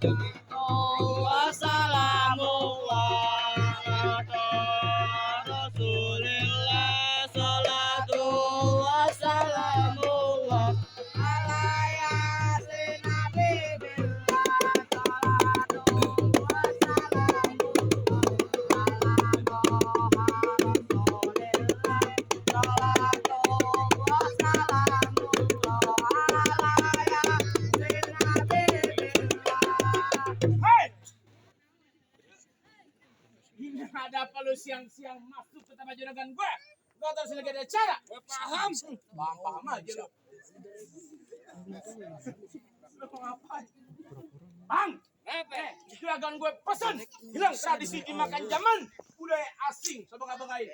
Rasulillah salatu wassalamullah ala yasin nabibillah salatu wassalamullah ala toha rasulillah salatu wassalamullah ala yasin nabibillah. Hey! Ini ada apa lu siang-siang masuk ke tempat juragan gue? Gue terus lagi ada acara. Gue paham. Paham aja lu. Lu mau ngapain? Bang! Juragan gue pesen. Hilang tradisi dimakan zaman. Budaya asing. Coba ngabagain.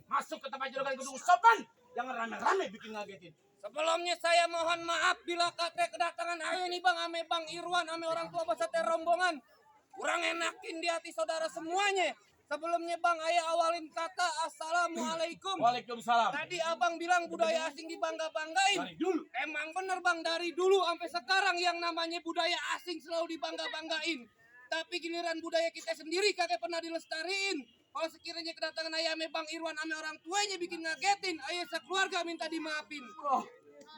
Masuk ke tempat juragan gedung sopan. Jangan rame-rame bikin ngagetin. Sebelumnya saya mohon maaf bila kata kedatangan ayo nih Bang, ame Bang Irwan, ame orang tua beserta rombongan. Kurang enakin di hati saudara semuanya. Sebelumnya Bang, ayah awalin kata Assalamualaikum. Waalaikumsalam. Tadi Abang bilang budaya asing dibangga-banggain. Dari dulu. Emang bener Bang, dari dulu sampai sekarang yang namanya budaya asing selalu dibangga-banggain. Tapi giliran budaya kita sendiri kagak pernah dilestariin. Kalau sekiranya kedatangan ayah ame Bang Irwan ame orang tuanya bikin ngagetin, ayah sekeluarga minta dimaafin. Oh,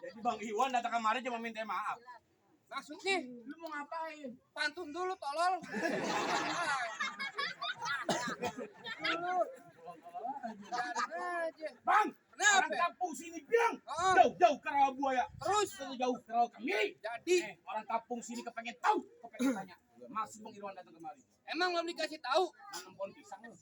jadi Bang Iwan datang kemarin cuma minta maaf. Maksudnya, Lu mau ngapain? pantun dulu tolol. Bang, Kenapa? orang kampung sini bilang Oh. jauh-jauh ke Rawabuaya. Terus? Jauh ke Rawakemiri. Jadi, Orang kampung sini kepengen tahu, kepengen tanya. Masuk Bang Irwan datang kemari. emang belum dikasih tahu? Nanam pohon pisang lu.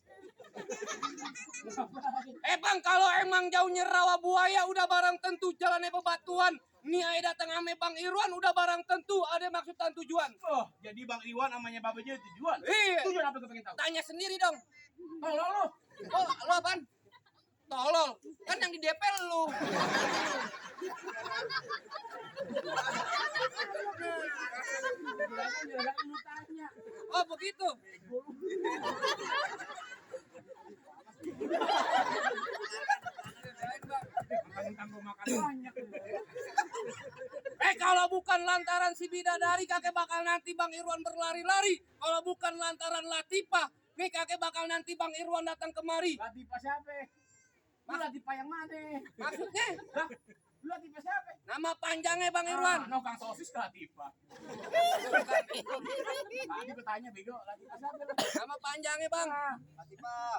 Bang, kalau emang jauhnya Rawabuaya udah barang tentu jalannya bebatuan. Nih ayah datang ame Bang Irwan udah barang tentu ada maksud dan tujuan. Oh, jadi Bang Irwan namanya Babe Jaya tujuan. Iya. Tujuan apa kepengen tahu? Tanya sendiri dong. Tolong lu. Oh, lo apaan? Tolol. Kan yang di DP lu. Oh, begitu. Makan gua makan banyak. Kalau bukan lantaran si bidadari kakek bakal nanti Bang Irwan berlari-lari. Kalau bukan lantaran Latifah, nih kakek bakal nanti Bang Irwan datang kemari. Latifah siapa? Lu Latifah yang mana? Maksudnya, Hah? Lu Latifah siapa? nama panjangnya Bang Irwan. Kang sosis ke Latifah. Tadi bertanya bego, Latifah siapa? Nama panjangnya Bang. Latifah.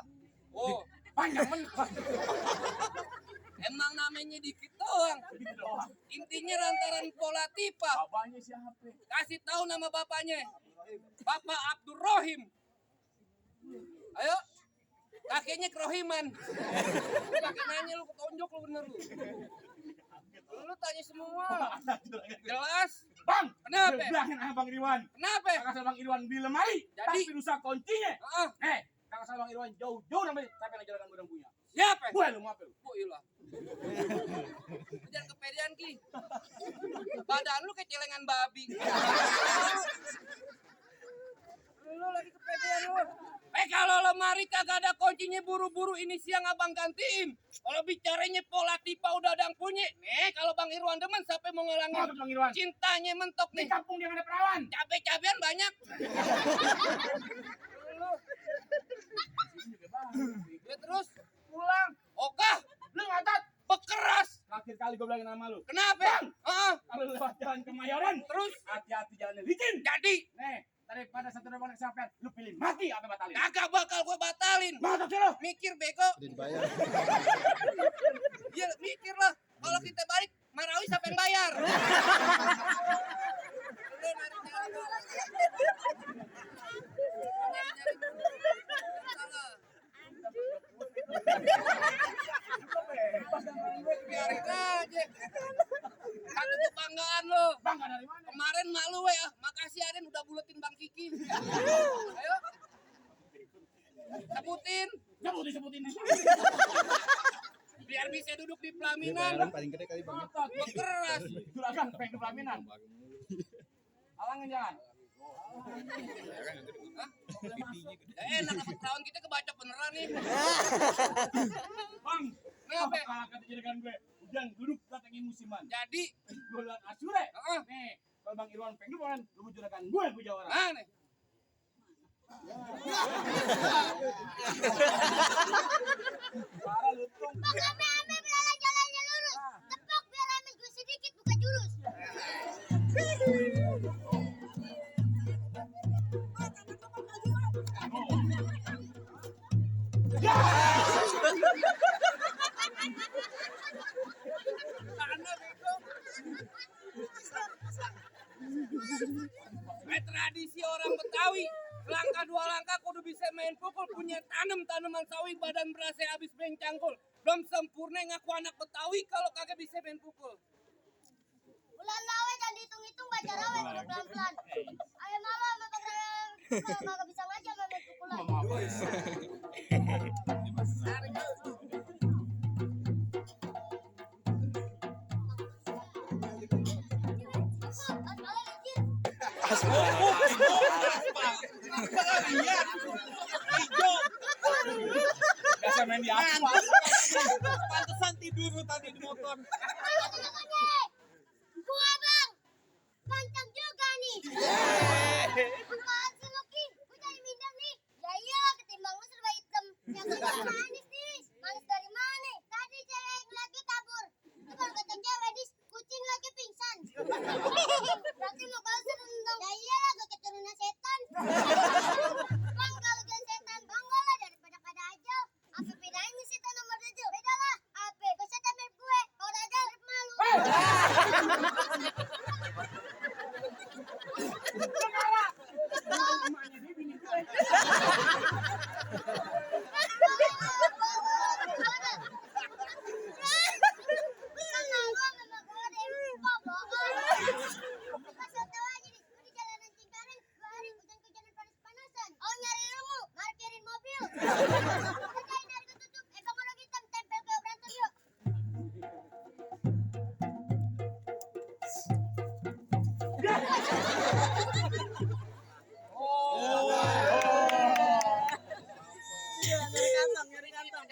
Oh, Panjang men. emang namanya dikit doang. Gitu doang. Intinya lantaran Latifah. Bapaknya siapa? Kasih tahu nama bapaknya. Bapak Abdur Rohim. Ayo. Kakeknya Kerohiman. Kakek nanya lu ketonjok lu bener lu. Lu tanya semua. Jelas? Bang, Kenapa? bilangin sama Bang Irwan. Kenapa? Kakak sama Bang Irwan beli lemari, Jadi? tapi rusak kuncinya. Ah, Kakak sama Bang Irwan jauh-jauh namanya, sampai ngejalanan gudang punya. siapa? Gue lu mau apa lu? Oh ilah. Jangan kepedean Ki. Badan lu kayak celengan babi. Lu lagi kepedean lu. Kalau lemari kagak ada kuncinya buru-buru ini siang abang gantiin. Kalau bicaranya Pola Tipa udah ada yang punya. Nih kalau Bang Irwan demen sampai mau Mau ngelangin Bang Irwan? cintanya mentok Di nih. kampung dia nggak ada perawan. Cabe-cabean banyak. Lu. Ya terus Pulang, oka lu ngatat. bekeras. Terakhir kali gue bilangin sama lu. Kenapa? Bang. Heeh. Kalau lewat jalan Kemayoran, Terus hati-hati jalannya licin. jadi Nih, daripada satu rombongan kesampean, lu pilih mati apa batalin? kagak bakal gue batalin. Mantap sih lu. Mikir bego. Udah dibayar. Iya mikir lah. Kalau kita balik Marawi siapa yang bayar? Lu nyari-nyari lu. Nyari-nyari dulu. Salah. Biarin aja. Satu kebanggaan lo. Bang, dari mana? Kemarin malu ya. Makasih Aden udah buletin Bang Kiki. Ayo. Sebutin. Sebutin. Biar bisa duduk di Dia pelaminan. bayaran paling gede kali Bang. Otot. Keras. Juragan, pengen ke pelaminan. Alangin jalan. Enak apa perawan kita kebaca beneran nih. Bang, Kenapa? kalau kata juragan gue, hujan duduk datangin musiman. Jadi, Bulan Asyure. Heeh. Nih, Kalau Bang Irwan pengen duluan, lu juragan gue punya orang. Mana? Parah lu tuh. Bang, ame belalang jalannya lurus. Tepok biar ame gue sedikit buka jurus. Tradisi orang Betawi, langkah dua langkah kudu bisa main pukul, punya tanaman sawi, badan berasa habis main cangkul. Belum sempurna ngaku anak Betawi kalau kagak bisa main pukul. Bulan lawe dan hitung-hitung baca rawe kudu pelan-pelan. Ayo malu sama Bang Rawe. Kagak bisa ngajar sama pukulan. Mama apa ya? Biasa main di aspal. Pantesan tidur lu tadi di motor. Ayo teman-teman. Gua Bang. Ganteng juga nih. Apaan sih lo Ki? Gua jadi minder nih. Ya iyalah ketimbang lu serba hitam. Yang kerja manis nih. Manis dari mana? Tadi cewek lagi kabur. Itu baru kata cewek dis. Kucing lagi pingsan. Berarti mau kau serendang. Ya iyalah gua keturunan setan. Bang kalau jangan setan bangga lah daripada kada aja. Apa bedanya setan nomor 7? Beda lah. Apa? Kau setan mirip gue. Kau aja mirip malu. Nyari kantong.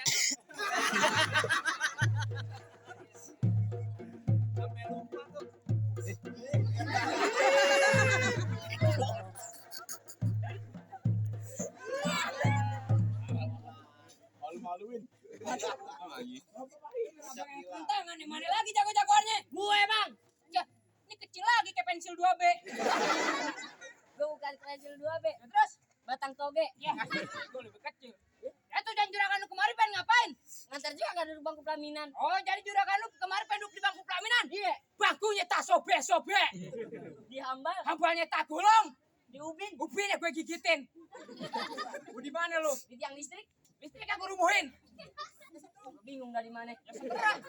Sampai lupa tuh. Malu-maluin. Tangan di mana lagi jago-jagoannya? Gue bang. Ya, ini kecil lagi kayak pensil 2B. Gue bukan pensil 2B. Terus? Batang toge. Ya, gue lebih kecil. Itu dan juragan lu kemarin pengen ngapain? Ngantar juga gak duduk bangku pelaminan. Oh, jadi juragan lu kemarin pengen duduk di bangku pelaminan? Iya. Bangkunya tak sobek-sobek. Dihambal, Hambalnya tak gulung. diubin, Ubinnya gue gigitin. Lu di mana lu? di tiang listrik. Listrik aku rubuhin. Bingung dari mana. Ya sekarang.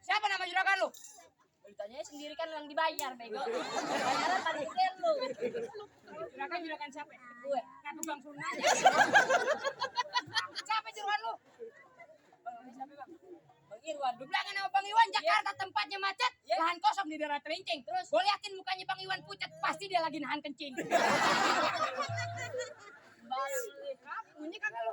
Siapa nama juragan lu? Ditanya sendiri kan yang dibayar, bego. Bayaran paling gede lu. Juragan siapa? Gue. Kata Bang Sunan. Siapa juragan lu? Siapa bang? Bang Irwan. Lu bilangin sama Bang Iwan, Jakarta tempatnya macet, Iya. lahan kosong di daerah Telincing. Terus? Gue yakin mukanya Bang Iwan pucat, pasti dia lagi nahan kencing. Barang lu. Bunyi kagak lu?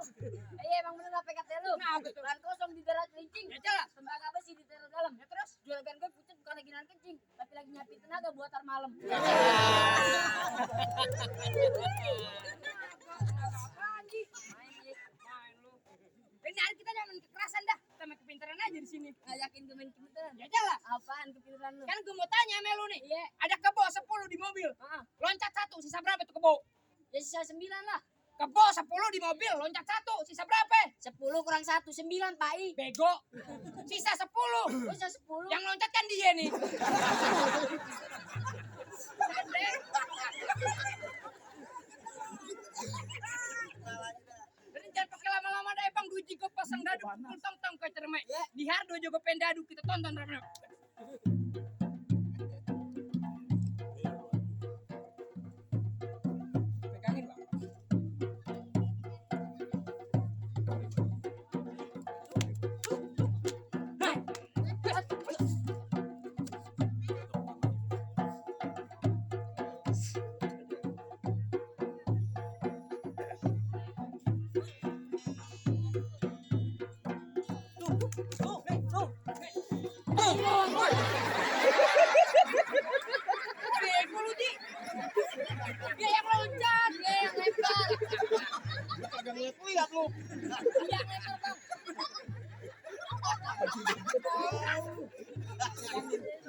Iya emang bener apa kata lu? Nah, betul. Lahan kosong di daerah Kelincing. Ya jelas. Tembaga besi di daerah dalam. Ya terus? Juragan gue pucat bukan lagi nahan kencing, tapi lagi nyapi tenaga buat tar malam. Main lu. Ini hari kita jangan kekerasan dah, kita main kepintaran aja di sini. Ngajakin gue main kepintaran. Ya jelas. Apaan kepintaran lu? Kan gue mau tanya sama lu nih. Iya. Ada kebo 10 di mobil. Heeh. Loncat 1, sisa berapa tuh kebo? Ya sisa 9 lah. Kebo 10 di mobil, loncat 1, sisa berapa? 10 kurang 1, 9 Pak I. Bego. Sisa 10. Terus sisa 10. Yang loncat kan dia nih. Dan jangan pakai lama-lama dah bang, duji gue pasang dadu, pukul tong-tong ke cermek. Di hardo juga pendadu, kita tonton ramai. Pegangin bang. Dia yang loncat, dia yang lempar. Kagak lihat lu. Dia yang lempar, Bang.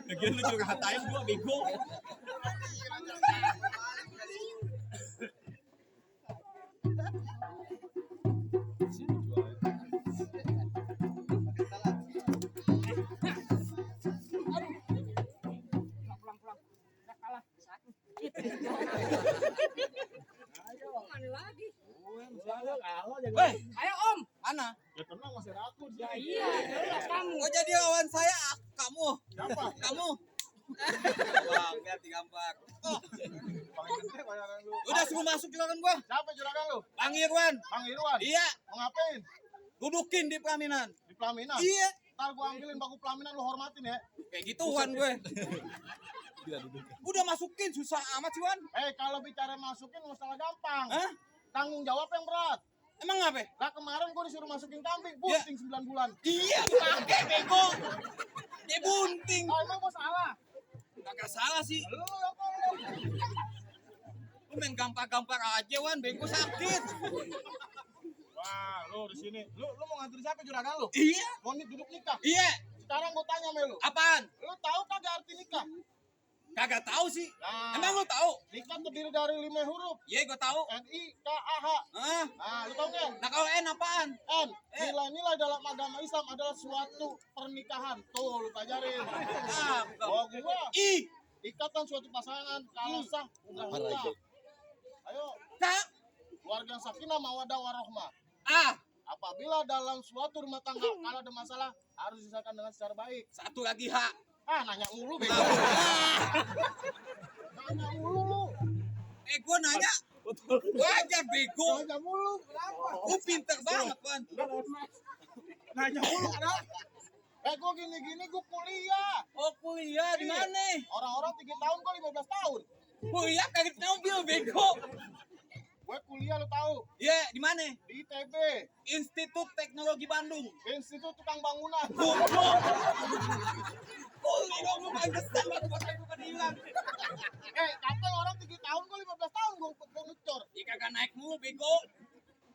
Lagian lu juga ngatain gua bego. Pulang. Udah kalah. Sakit. Mana lagi? Weh, Ayo Om. mana? Ya tenang masih rakus. Ya iya, jelas kamu. Kok jadi lawan saya? Kamu. Siapa? Kamu. Bang, biar digambar. Paling gede bayaran lu. Udah suruh masuk juragan gua. Siapa juragan lu? Bang Irwan. Bang Irwan. Iya, Mau ngapain? dudukin di pelaminan. Di pelaminan? Iya. Ntar gua ambilin bangku pelaminan lu hormatin ya. Kayak gituan gue. Udah masukin susah amat sih Wan. Kalau bicara masukin masalah gampang. Hah? Tanggung jawab yang berat. Emang apa? Lah kemarin gua disuruh masukin kambing, Ya. bunting 9 bulan. Iya, pakai bego. Dia bunting. Ah, emang gua salah? Kagak salah sih. Lu apa lu? Lu main gampang-gampang aja Wan, bego sakit. Wah, lu di sini. Lu mau nganter siapa juragan lu? Iya. Mau duduk nikah. Iya. Sekarang gua tanya sama lu. Apaan? Lu tahu kagak arti nikah? Kagak tahu sih. Nah, Emang lu tahu? nikah terdiri dari 5 huruf. Iya, gua tahu. NIKAH. Ah, Nah, lu tahu nggak? nah kalau N apaan? N. Nilai-nilai dalam agama Islam adalah suatu pernikahan. Tuh, lu pelajarin. Ah, Oh, gua I. ikatan suatu pasangan kalau sah udah nikah. Ayo, K. keluarga sakinah mawadah warohmah. A. Apabila dalam suatu rumah tangga kalau ada masalah harus diselesaikan dengan secara baik. Satu lagi H. Nanya mulu bego. Nanya mulu lu. Gua nanya. Wajar bego. Nanya mulu. Kenapa? Gua pinter banget, Wan. Nanya mulu kenapa? Gua gini-gini gua kuliah. Oh, kuliah di mana? Orang-orang 3 tahun gua 15 tahun. Kuliah kagak mobil bego. Gue kuliah lu tahu Iya, di mana? di ITB, Institut Teknologi Bandung. Institut Tukang Bangunan. Goblok. Kuliah dong lu pantesan baru pakai bukan hilang. Kata orang 3 tahun gua 15 tahun gua ngecor. Ya kagak naik mulu bego.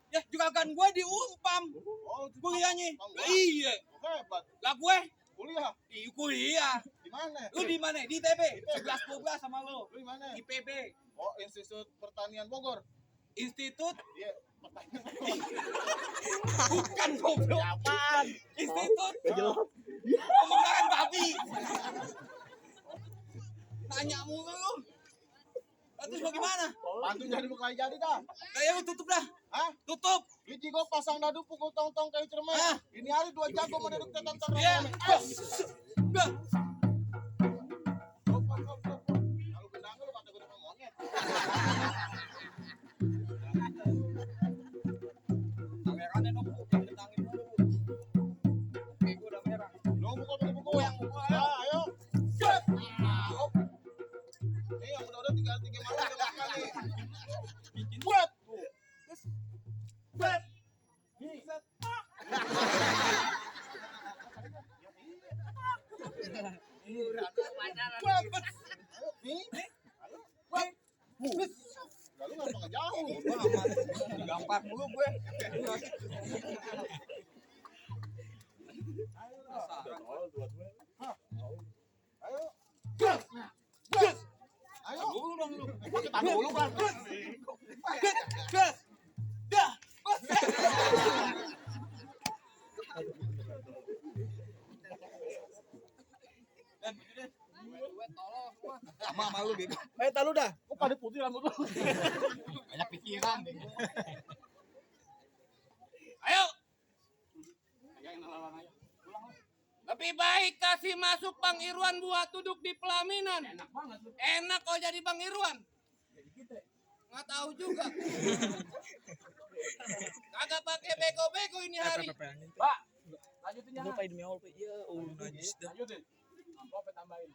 Ya juga kan gua di Umpam Oh, kuliahnya. Bang, Iya. hebat. Lah gue Kuliah di kuliah. di mana? Lu di mana? Di ITB. 11-12 sama lu. Lu di mana? IPB. Oh, Institut Pertanian Bogor. Institut Iya, pertanian. bukan goblok. Apaan? Institut Pengembangan babi. Tanya mulu lu. Terus mau gimana? Bantu jadi bukan jadi dah. Kayak lu tutup dah. Hah? Tutup. Biji gua pasang dadu pukul tong-tong kayak cermin. Ah. Ini hari 2 jago mau duduk tetan Iya. Udah. Kalau gendang lu kata gue monyet. Kamerannya dong, tentangin dulu. Oke, gua udah merah. Lu pukul buku yang ayo. Set. Nih yang udah tinggal 3 malam udah makan nih. Buat. Buat. Set. Buat. Nih. Buat. Lalu ngapa nggak jauh? Gampang mulu gue. Ayo. Ayo. Dulu dong lu. Pakai tangan dulu kan. Gas. Dah. Sama lu bego. Tahu dah. Kok pada putih rambut lu? Banyak pikiran. Ayo. Lebih baik kasih masuk Bang Irwan buat duduk di pelaminan. Enak banget lu. Enak kok jadi Bang Irwan. Nggak tahu juga. Kagak pakai bego-bego ini hari. Pak, lanjutin jangan. Lupa demi Allah, iya, najis dah. Lanjutin. Amplopnya tambahin.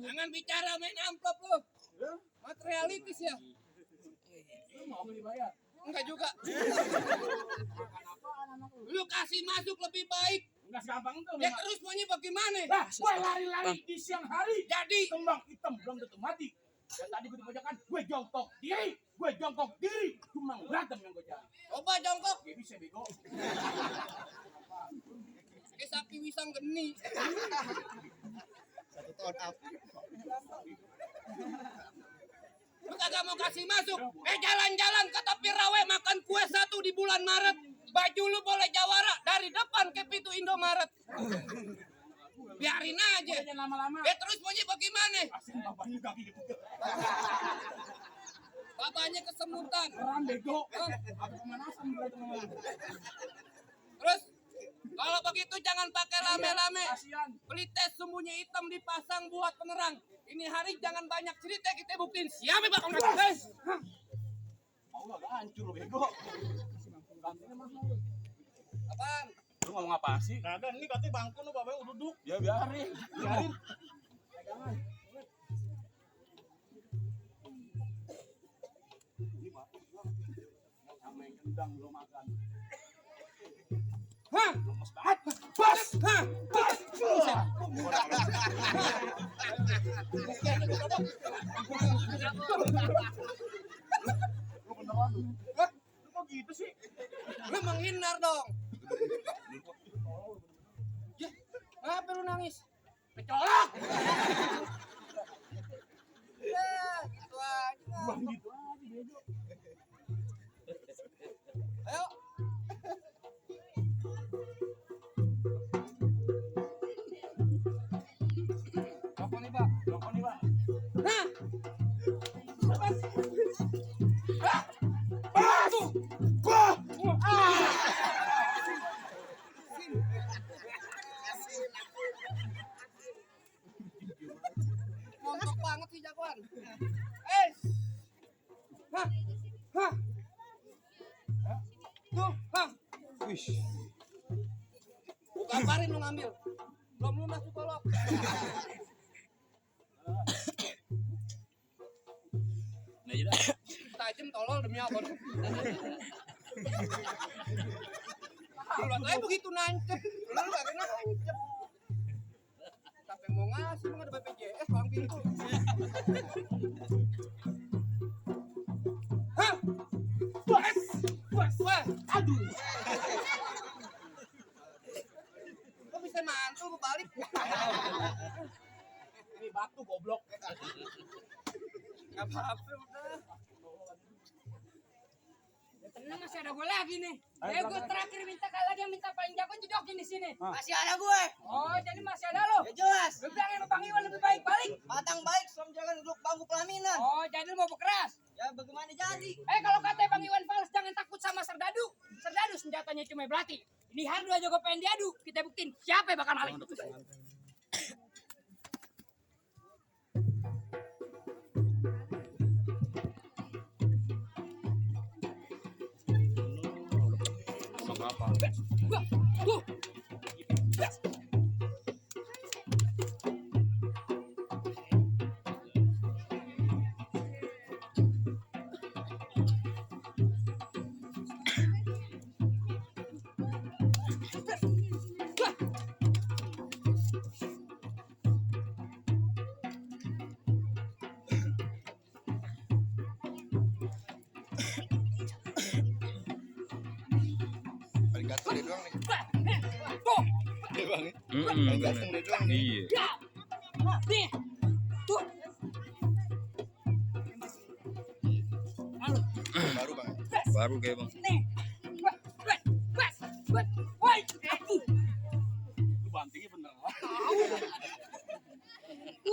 Jangan bicara main amplop lu. Materialitis ya. Lu mau dibayar? Enggak juga. Lu kasih masuk lebih baik. Nggak segampang itu. Ya terus maunya bagaimana? Nah, gue lari-lari di siang hari. Jadi Kembang hitam belum tentu mati. Dan tadi gue di pojokan, gue jongkok diri. Cuma berantem yang gue cari. coba jongkok. Gak bisa bego. Kayak sapi wisang geni. Lu kagak mau kasih masuk. Jalan-jalan ke tepi rawe makan kue 1 di bulan Maret. Baju lu boleh jawara dari depan ke pintu Indomaret. Biarin aja. Jangan lama-lama. Ya terus maunya bagaimana? Asin bapaknya kaki gitu. Bapaknya kesemutan. Keren bego. Apa pemanasan berarti namanya. Terus kalau begitu jangan pakai lame-lame. Kasian. Beli tes sumbunya hitam dipasang buat penerang. Ini hari jangan banyak cerita, kita buktiin siapa bakal tes. Mau agak hancur bego. Gantinya mahal lu. Apaan? Lu ngomong apa sih? Kagak ini katanya bangku nu bapaknya udah duduk. Ya biarin. Biarin. Pegangan. Ini Pak. Sama yang gendang belum makan. Hah? Lemes banget. Bos. Hah? Bos. Lu beneran lu. Hah? Lu kok gitu sih? Lu menghindar dong. Ya, kenapa lu nangis? Kecolok. Ya, gitu aja. Bang gitu aja bego. Ayo. Rokok nih, Pak. Rokok nih, Pak. Hah? Bos. Bos. Ah. Montok banget sih jagoan. Hah? Hah? Tuh, hah? Gua gambarin lu ngambil. Belum lunas tuh kolok. Nah, jadi Tajem tolol demi apa? Lu katanya begitu nancep. Lu gak kena nancep. Sampai mau ngasih lu ada BPJS bang pintu. Hah? Bos. Bos. Wah, Aduh. lu bisa mantul lu balik. Ini batu goblok. Gak apa-apa udah. Tenang masih ada gue lagi nih. Gue terakhir minta kali lagi yang minta paling jago jedokin di sini. Masih ada gue. Oh jadi masih ada lo. Ya jelas. Lu bilang sama Bang Iwan lebih baik balik. Matang baik sebelum jangan duduk bangku pelaminan. Oh jadi lu mau bekeras. Ya bagaimana jadi? Kalau katanya Bang Iwan fals jangan takut sama Serdadu. Serdadu senjatanya cuma belati. Ini hari dua jago pengen diadu. Kita buktiin siapa yang bakal maling. Paling ganteng dia doang nih. Tuh. Dia bang. Paling ganteng dia doang nih. Iya. Ya. Nih. Tuh. Baru bang. Baru kayak bang. Nih. Woi. Lu bantingnya bener.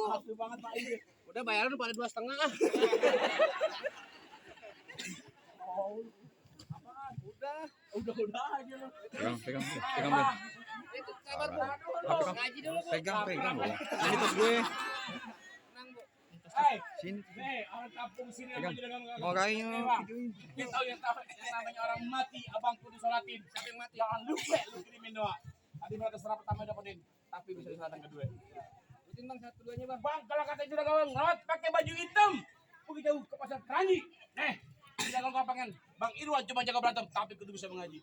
Maaf banget Pak ini. Udah bayaran pada 2,5. Oh. Apaan? Udah aja lu. Pegang bang. Itu sabar bu. Ngaji dulu bu. Pegang bang. Ini tas gue. Tenang bu. Sini. Nih, orang kampung sini Pegang. namanya dengan Mau kain Nih, Bang. Kita tahu yang namanya orang mati, abang kudu sholatin. Siapa yang mati? Jangan lupa lu kirimin doa. Tadi mereka serap pertama dapetin, tapi bisa disalatan kedua. Rutin bang satu duanya bang. Bang, kalau kata sudah gawang ngelawat pakai baju hitam, pergi jauh ke pasar Keranji. Tidak kalau pengen, Bang Irwan cuma jaga berantem, tapi kudu bisa mengaji.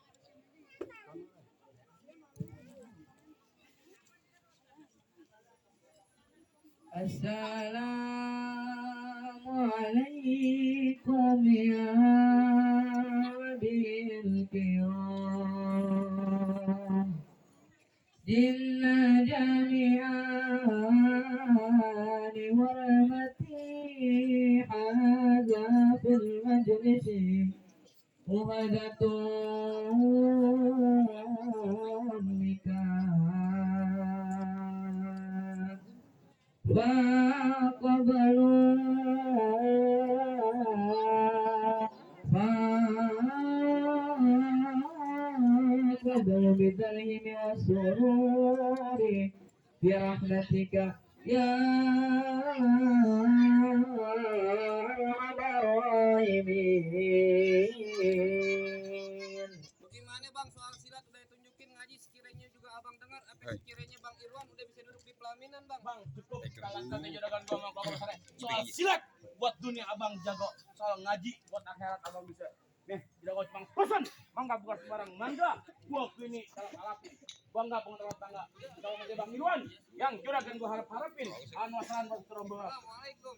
Assalamualaikum ya bil kiram Jinna jami'an warahmati hadza fil majlisi muhadatun nikah فقبلوا بالدرهم والسرور برحمتك يا أرحم الراحمين. Bagaimana bang soal silat udah tunjukin ngaji sekiranya juga abang dengar apa Hai. sekiranya bang Irwan udah bisa duduk di pelaminan bang. Bang, cukup kalian tadi juragan gua sama Bang Besar. Soal silat buat dunia abang jago, soal ngaji buat akhirat abang bisa. Nih, juragan cuma pesan, mangga bukan sembarang mangga. Gua kini salah alapin. Bangga pengetahuan tangga. Kalau nanti Bang Irwan, yang juragan gua harapin, anwasalan buat rombongan. Assalamualaikum.